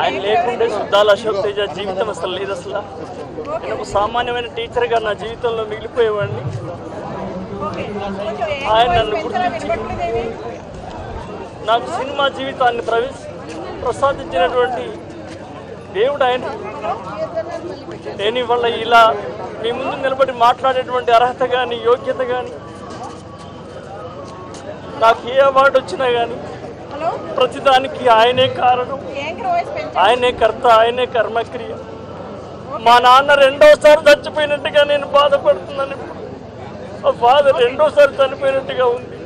ఆయన లేకుంటే సుద్దాల అశోక్ తేజ జీవితం అసలు లేదు. అసలు నేను ఒక సామాన్యమైన టీచర్గా నా జీవితంలో మిగిలిపోయేవాడిని. ఆయన నన్ను గుర్తించి నాకు సినిమా జీవితాన్ని ప్రసాదించినటువంటి దేవుడు ఆయన. నేను ఇవాళ ఇలా మీ ముందు నిలబడి మాట్లాడేటువంటి అర్హత కానీ యోగ్యత కానీ నాకు ఏ అవార్డు వచ్చినా కానీ ప్రతిదానికి ఆయనే కారణం, ఆయనే కర్త, ఆయనే కర్మక్రియ. మా నాన్న రెండోసారి చచ్చిపోయినట్టుగా నేను బాధపడుతున్నాను. మా ఫాదర్ రెండోసారి చనిపోయినట్టుగా ఉంది.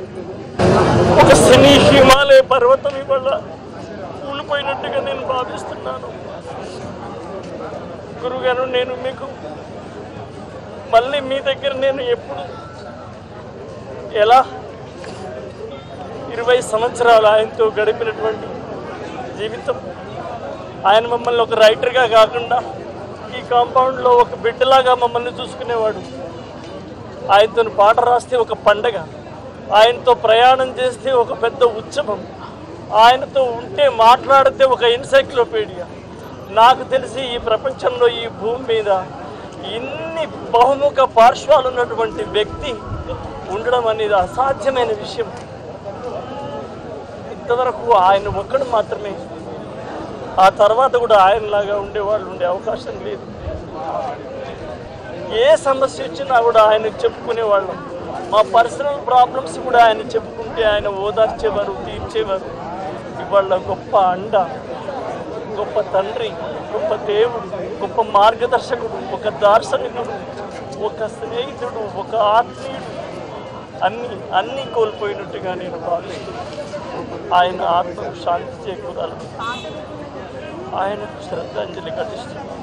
ఒక శని హిమాలయ పర్వతం ఇవాళ కూలిపోయినట్టుగా నేను భావిస్తున్నాను. గురుగారు, నేను మీకు మళ్ళీ మీ దగ్గర నేను ఎప్పుడు ఎలా 20 సంవత్సరాలు ఆయనతో గడిపినటువంటి జీవితం, ఆయన మమ్మల్ని ఒక రైటర్గా కాకుండా ఈ కాంపౌండ్లో ఒక బిడ్డలాగా మమ్మల్ని చూసుకునేవాడు. ఆయనతో పాట రాస్తే ఒక పండగ, ఆయనతో ప్రయాణం చేస్తే ఒక పెద్ద ఉత్సవం, ఆయనతో ఉంటే మాట్లాడితే ఒక ఎన్సైక్లోపీడియా. నాకు తెలిసి ఈ ప్రపంచంలో ఈ భూమి మీద ఇన్ని బహుముఖ పార్శ్వాలు ఉన్నటువంటి వ్యక్తి ఉండడం అనేది అసాధ్యమైన విషయం. ఇంతవరకు ఆయన ఒక్కడు మాత్రమే, ఆ తర్వాత కూడా ఆయనలాగా ఉండేవాళ్ళు ఉండే అవకాశం లేదు. ఏ సమస్య వచ్చినా కూడా ఆయనకు చెప్పుకునేవాళ్ళం. మా పర్సనల్ ప్రాబ్లమ్స్ కూడా ఆయన చెప్పుకుంటే ఆయన ఓదార్చేవారు, తీర్చేవారు. ఇవాళ గొప్ప అండ, గొప్ప తండ్రి, గొప్ప దేవుడు, గొప్ప మార్గదర్శకుడు, ఒక దార్శనికుడు, ఒక స్నేహితుడు, ఒక ఆత్మీయుడు, అన్నీ కోల్పోయినట్టుగా నేను భావిస్తున్నాను. ఆయన ఆత్మకు శాంతి చేకూరాలి, ఆయనకు శ్రద్ధాంజలి ఘటిస్తున్నాను.